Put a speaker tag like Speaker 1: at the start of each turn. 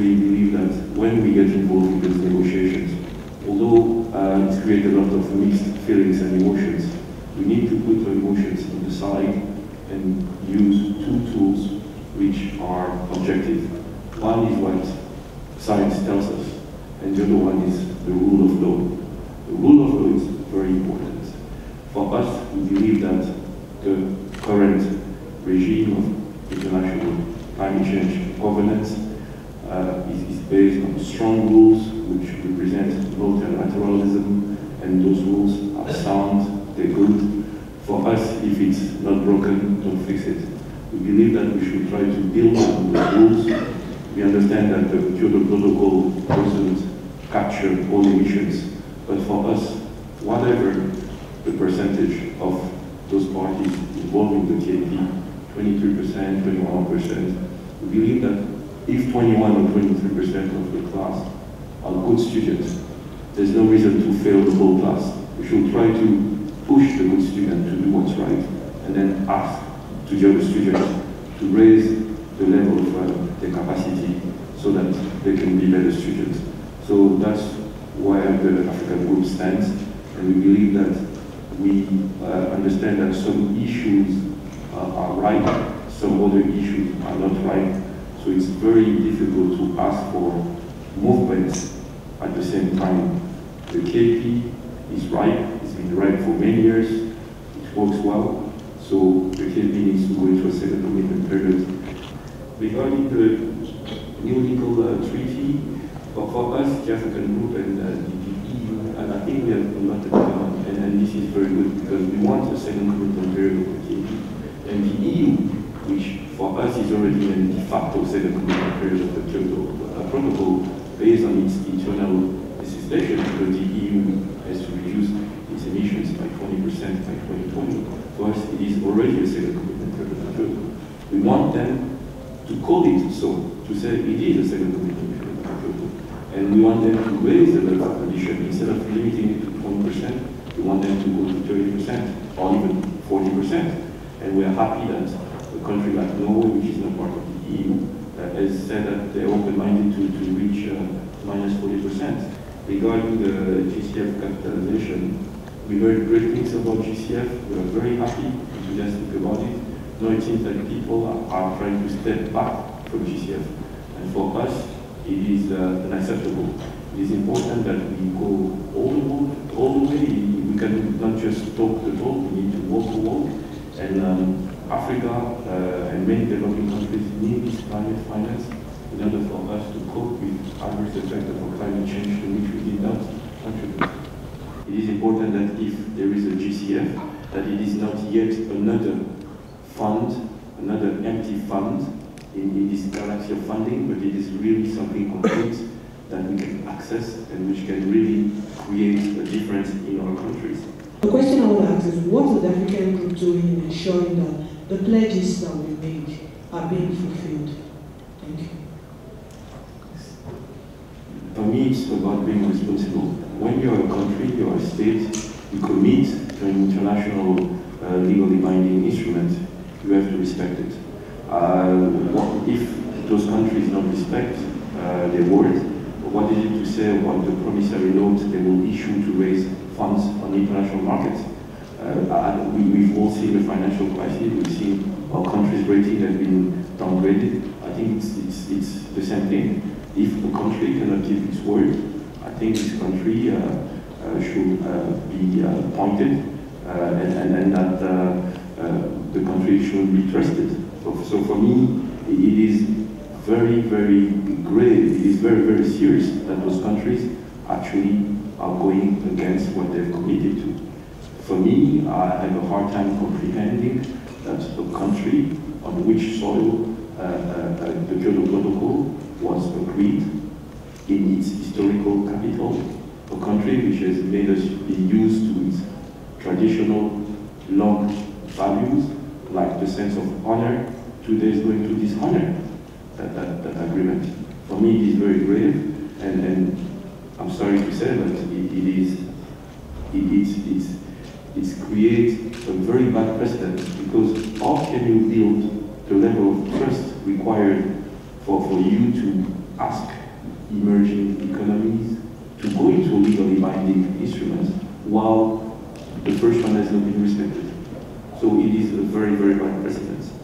Speaker 1: we believe that when we get involved in those negotiations, although it's created a lot of mixed feelings and emotions, we need to put the emotions on the side and use two tools which are objective. One is what science tells us, and the other one is the rule of law. The rule of law is very important. For us, we believe that the current regime of international climate change governance is based on strong rules which represent multilateralism, and those rules are sound, they're good. For us, if it's not broken, don't fix it. We believe that we should try to build on those rules. We understand that the Kyoto Protocol doesn't capture all emissions, but for us, whatever the percentage of those parties involved in the KP, 23%, 21%, we believe that if 21 or 23% of the class are good students, there's no reason to fail the whole class. We should try to push the good student to do what's right, and then ask to the other students to raise the level of their capacity so that they can be better students. So that's where the African group stands, and we believe that we understand that some issues are right, some other issues are not right. So it's very difficult to ask for movements at the same time. The KP is right, it's been right for many years, it works well, so the KP needs to go into a second commitment period. Regarding the new legal treaty, for us, the African group and the EU, and I think we have a lot of and this is very good because we want a second commitment period of the KP. And the EU, which for us is already a de facto second commitment period of the Kyoto Protocol, based on its internal legislation, because the EU has to reduce its emissions by 20% by 2020. For us, it is already a second commitment period of Kyoto. We want them to call it so, to say it is a second commitment period of Kyoto. And we want them to raise the level of ambition. Instead of limiting it to 20%, we want them to go to 30% or even 40%. And we are happy that a country like Norway, which is not part of the EU, has said that they're open-minded to reach minus 40%. Regarding the GCF capitalization, we heard great things about GCF. We are very happy, enthusiastic about it. Now it seems that people are trying to step back from GCF. And for us, it is unacceptable. It is important that we go all the way. We can not just talk the talk, we need to walk the walk. And Africa and many developing countries need this climate finance in order for us to cope with adverse effects of climate change to which we did not contribute. It is important that if there is a GCF, that it is not yet another fund, another empty fund in this galaxy of funding, but it is really something concrete that we can access and which can really create a difference in our countries.
Speaker 2: The question I want to ask is, what is the African group doing in ensuring that the pledges that we make are being fulfilled? Thank you.
Speaker 1: For me, it's about being responsible. When you're a country, you're a state, you commit to an international legally binding instrument, you have to respect it. If those countries don't respect their word, what is it to say about the promissory note they will issue to raise funds on the international markets? We've all seen the financial crisis, we've seen our country's rating has been downgraded. I think it's the same thing. If a country cannot keep its word, I think this country should be pointed and that the country should be trusted. So for me, it is very, very grave, it is very, very serious that those countries actually are going against what they've committed to. For me, I have a hard time comprehending that a country on which soil the Kyoto Protocol was agreed in its historical capital, a country which has made us be used to its traditional long values, like the sense of honor, today is going to dishonor that agreement. For me, it is very grave, and I'm sorry to say, but it creates a very bad precedent, because how can you build the level of trust required for you to ask emerging economies to go into legally binding instruments while the first one has not been respected. So it is a very, very bad precedent.